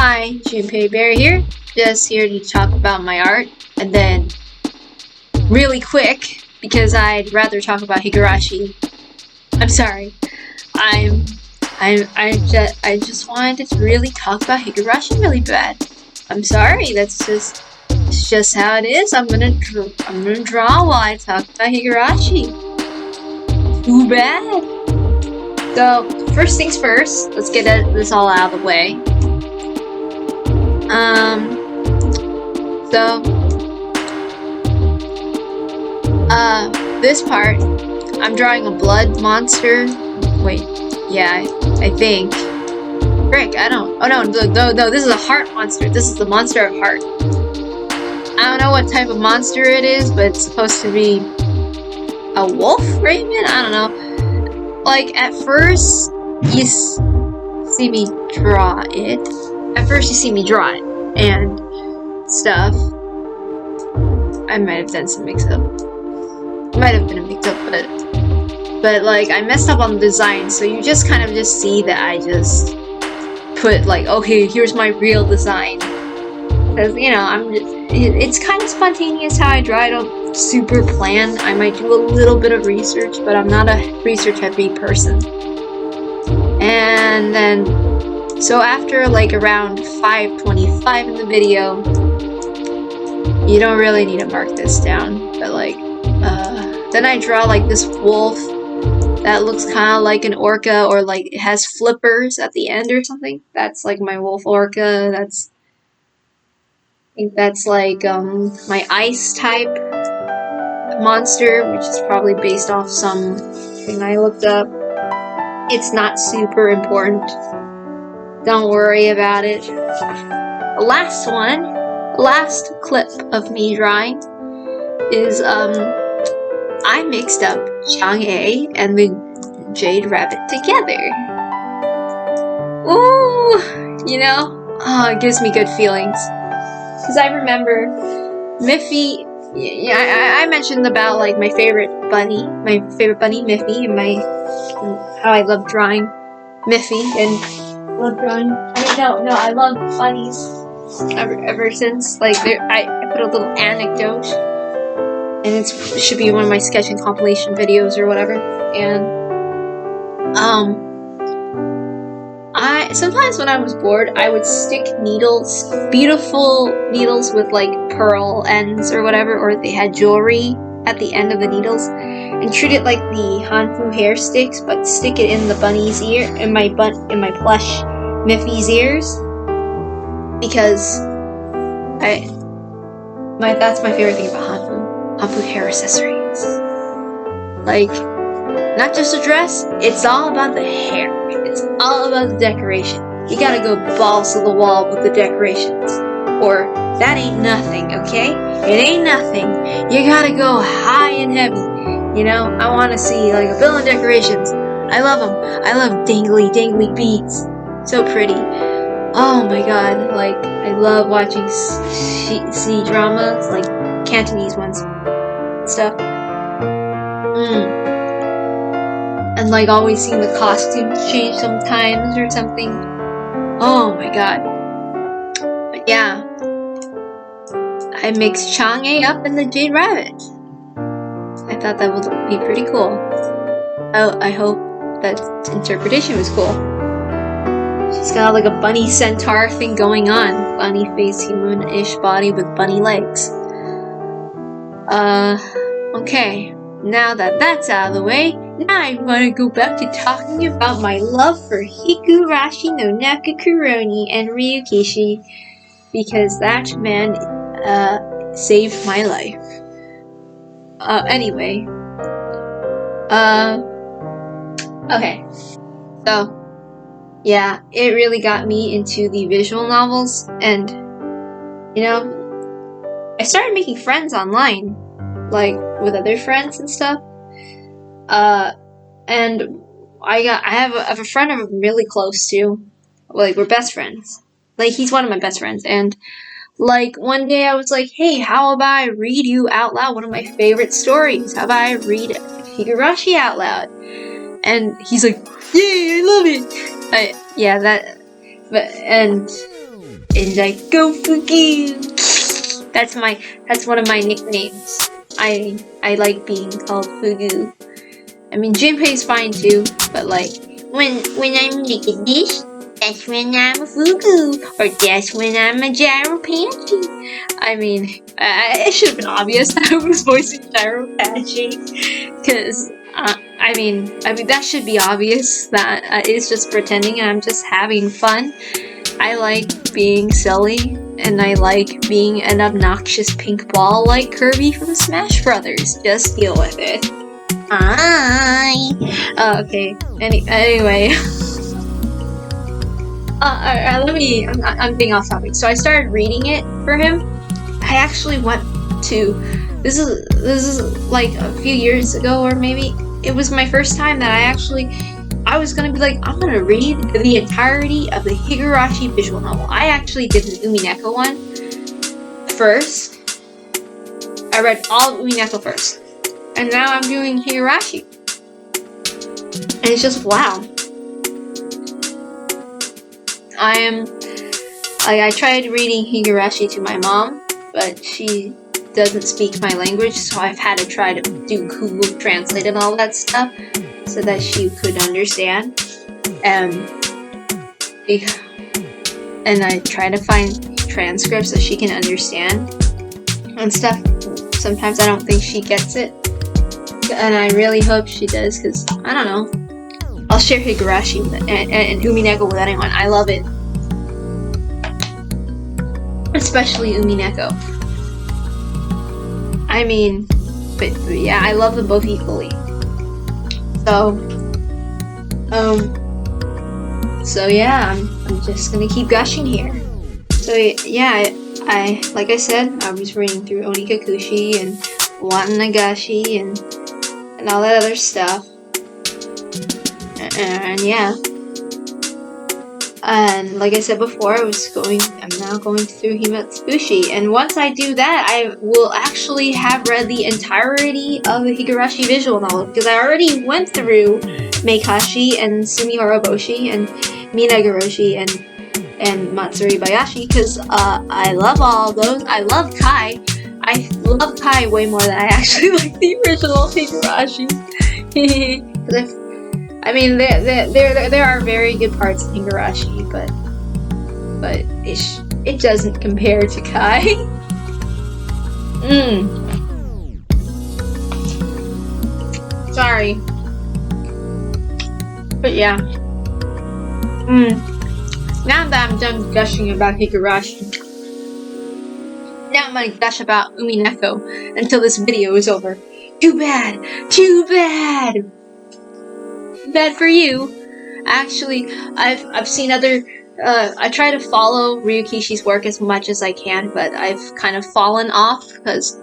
Hi, Junpei Bear here. Just here to talk about my art, and then really quick because I'd rather talk about Higurashi. I'm sorry. I just wanted to really talk about Higurashi really bad. I'm sorry. It's just how it is. I'm gonna draw while I talk about Higurashi. Too bad. So first things first. Let's get this all out of the way. This part, I'm drawing a blood monster. Wait, yeah, I think. Frick, I don't. Oh no, this is a heart monster. This is the monster of heart. I don't know what type of monster it is, but it's supposed to be a wolf raven? I don't know. Like, at first, you see me draw it. And stuff. I might have done some mix-up. Might have been a mix-up, but like, I messed up on the design, so you just kind of just see that I just put like, okay, here's my real design. Because, you know, it's kind of spontaneous how I draw. I don't super plan. I might do a little bit of research, but I'm not a research-heavy person. And then, so after like around 5:25 in the video, you don't really need to mark this down, but like, then I draw like this wolf that looks kind of like an orca, or like it has flippers at the end or something. That's like my wolf orca. I think that's like my ice type monster, which is probably based off something I looked up. It's not super important. Don't worry about it. The last clip of me drawing is I mixed up Chang'e and the Jade Rabbit together. Ooh, you know, it gives me good feelings. Because I remember Miffy. I mentioned about like my favorite bunny Miffy, and how I love drawing Miffy and love drawing. I love bunnies ever since. Like, I put a little anecdote, and it should be one of my sketch and compilation videos or whatever. And I sometimes when I was bored, I would stick needles, beautiful needles with like pearl ends or whatever, or they had jewelry at the end of the needles, and treat it like the Hanfu hair sticks, but stick it in the bunny's ear, in my plush Miffy's ears, because that's my favorite thing about Hanfu hair accessories. Like, not just a dress, it's all about the hair. It's all about the decoration. You gotta go balls to the wall with the decorations, or that ain't nothing, okay? It ain't nothing. You gotta go high and heavy. You know, I want to see like a billion decorations. I love them. I love dangly beads. So pretty. Oh my god, like, I love watching sea dramas, like Cantonese ones, stuff. And like always seeing the costumes change sometimes or something. Oh my god. But yeah, I mixed Chang'e up in the Jade Rabbit. I thought that would be pretty cool. I hope that interpretation was cool. She's got like a bunny centaur thing going on. Bunny face, human-ish body with bunny legs. Okay. Now that that's out of the way, now I want to go back to talking about my love for Higurashi no Nakakuroni and Ryukishi, because that man saved my life. Anyway. Okay. So, yeah, it really got me into the visual novels, and, you know, I started making friends online, like, with other friends and stuff. And I have a friend I'm really close to. Like, we're best friends. Like, he's one of my best friends, and like, one day I was like, hey, how about I read you out loud one of my favorite stories? How about I read Higurashi out loud? And he's like, yay, I love it! And and I go Fugu. That's one of my nicknames. I like being called Fugu. I mean, Junpei's fine too, but like when I'm making this, that's when I'm a Fugu, or that's when I'm a Gyro Panty. I mean, it should have been obvious that I was voicing Gyro Panty, because I mean that should be obvious that it's just pretending and I'm just having fun. I like being silly, and I like being an obnoxious pink ball like Kirby from Smash Brothers. Just deal with it. Hi. Okay. Anyway. I'm being off topic. So I started reading it for him. I actually went to. This is like a few years ago, or maybe it was my first time that I was gonna be like, I'm gonna read the entirety of the Higurashi visual novel. I actually did the Umineko one first. I read all of Umineko first. And now I'm doing Higurashi. And it's just wow. I tried reading Higurashi to my mom, but she doesn't speak my language, so I've had to try to do Google Translate and all that stuff so that she could understand. And I try to find transcripts so she can understand and stuff. Sometimes I don't think she gets it, and I really hope she does, because I don't know. I'll share Higurashi and Umineko with anyone. I love it. Especially Umineko. I mean, but yeah, I love them both equally. So yeah, I'm just gonna keep gushing here. So yeah, I like I said, I was reading through Onikakushi and Watanagashi and all that other stuff. And yeah. And like I said before, I'm now going through Himatsubushi. And once I do that, I will actually have read the entirety of the Higurashi visual novel, because I already went through Meikashi and Sumihoroboshi and Minagoroshi and Matsuri Bayashi, because I love all those. I love Kai. I love Kai way more than I actually like the original Higurashi. I mean, there are very good parts in Higurashi, but it doesn't compare to Kai. Sorry, but yeah. Now that I'm done gushing about Higurashi, now I'm gonna gush about Umineko until this video is over. Too bad! Too bad! Bad for you. Actually, I've seen other. I try to follow Ryukishi's work as much as I can, but I've kind of fallen off because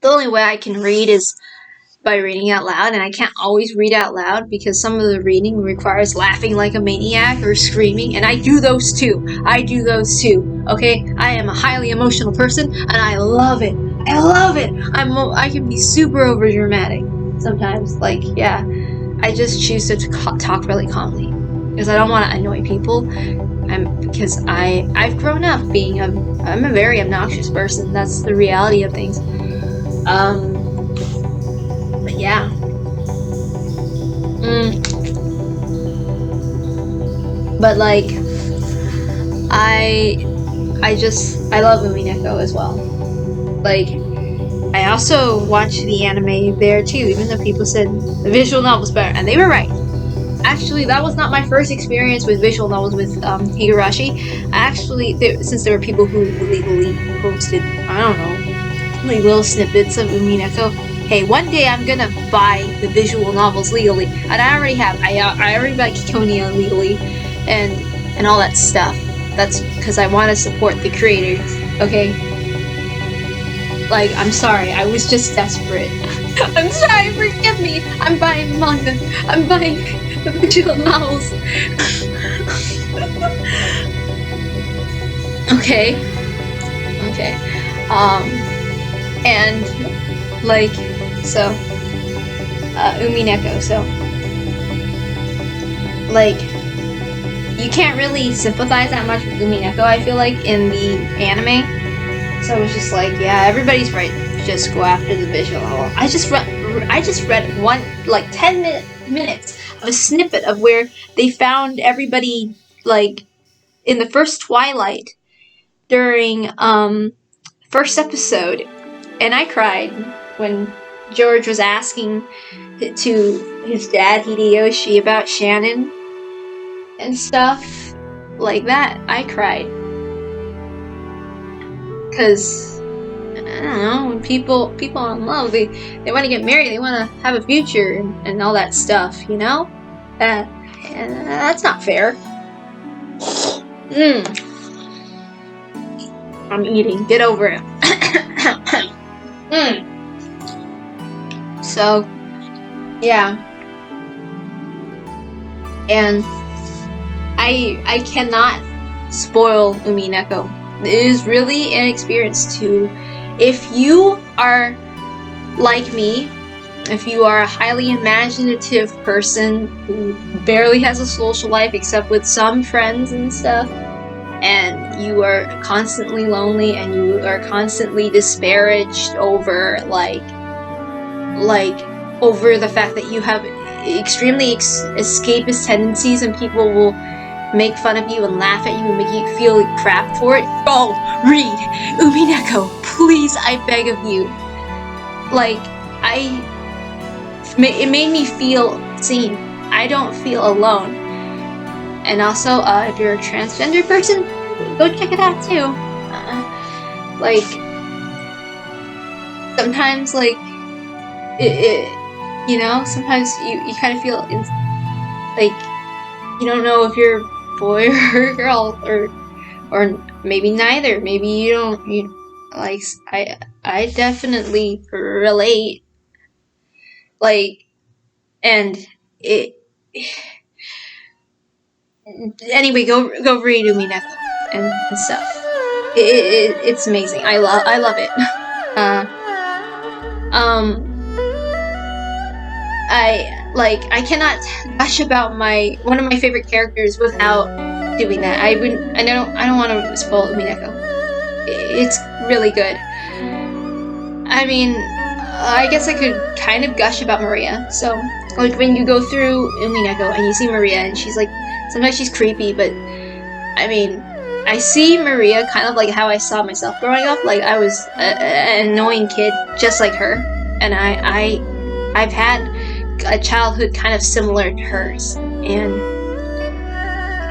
the only way I can read is by reading out loud, and I can't always read out loud because some of the reading requires laughing like a maniac or screaming, and I do those too. Okay, I am a highly emotional person, and I love it. I love it. I can be super over dramatic sometimes. Like, yeah. I just choose to talk really calmly because I don't want to annoy people. Because I've grown up being I'm a very obnoxious person. That's the reality of things. But yeah. But like, I love Umineko as well. Like, I also watched the anime there too, even though people said the visual novel's better, and they were right. Actually, that was not my first experience with visual novels with Higurashi. Actually, since there were people who illegally posted, I don't know, like little snippets of Umineko. Hey, one day I'm gonna buy the visual novels legally, and I already have. I already bought Kikonia legally, and all that stuff. That's because I want to support the creators. Okay. Like, I'm sorry, I was just desperate. I'm sorry, forgive me. I'm buying manga. I'm buying the visual novels. Okay. And like, so, Umineko. So, like, you can't really sympathize that much with Umineko, I feel like, in the anime. So it was just like, yeah, everybody's right. Just go after the visual novel. I just read one, like 10 minutes of a snippet of where they found everybody, like, in the first Twilight during first episode, and I cried when George was asking to his dad Hideyoshi about Shannon and stuff like that. I cried because I don't know, when people are in love, they want to get married, they want to have a future and all that stuff, you know. That's not fair. I'm eating. Get over it. So, yeah. And I cannot spoil Umineko. It is really an experience to, if you are like me, if you are a highly imaginative person who barely has a social life except with some friends and stuff, and you are constantly lonely and you are constantly disparaged over like over the fact that you have extremely escapist tendencies and people will make fun of you and laugh at you and make you feel like crap for it, go read Umineko, please, I beg of you. Like, it made me feel seen. I don't feel alone. And also, if you're a transgender person, go check it out too. Like, sometimes, like, you know, sometimes you kind of feel like you don't know if you're a boy or a girl, or maybe neither. Maybe you like, I definitely relate. Like, and it. Anyway, go read Umineko and stuff. It's amazing. I love it. I cannot gush about one of my favorite characters without doing that. I don't want to spoil Umineko. It's really good. I mean, I guess I could kind of gush about Maria. So, like, when you go through Umineko and you see Maria, and she's like, sometimes she's creepy, but I mean, I see Maria kind of like how I saw myself growing up. Like, I was an annoying kid, just like her, and I've had a childhood kind of similar to hers, and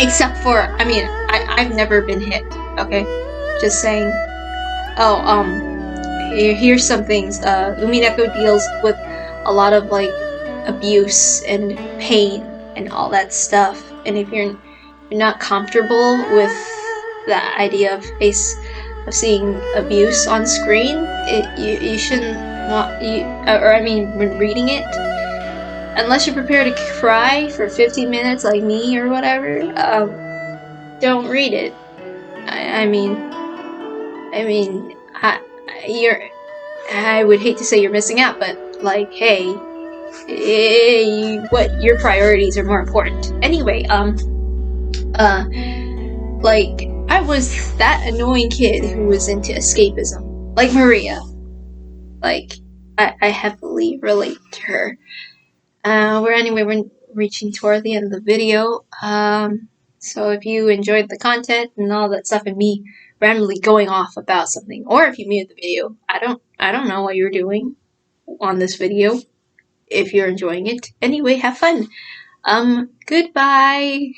except for, I mean, I've never been hit. Okay, just saying. Oh, here's some things. Umineko deals with a lot of like abuse and pain and all that stuff, and if you're not comfortable with the idea of seeing abuse on screen, you shouldn't want when reading it, unless you're prepared to cry for 15 minutes like me or whatever, don't read it. I would hate to say you're missing out, but like, hey, what your priorities are more important. Anyway, like, I was that annoying kid who was into escapism, like Maria. Like, I heavily relate to her. We're reaching toward the end of the video. So if you enjoyed the content and all that stuff and me randomly going off about something, or if you muted the video, I don't know what you're doing on this video. If you're enjoying it, anyway, have fun. Goodbye.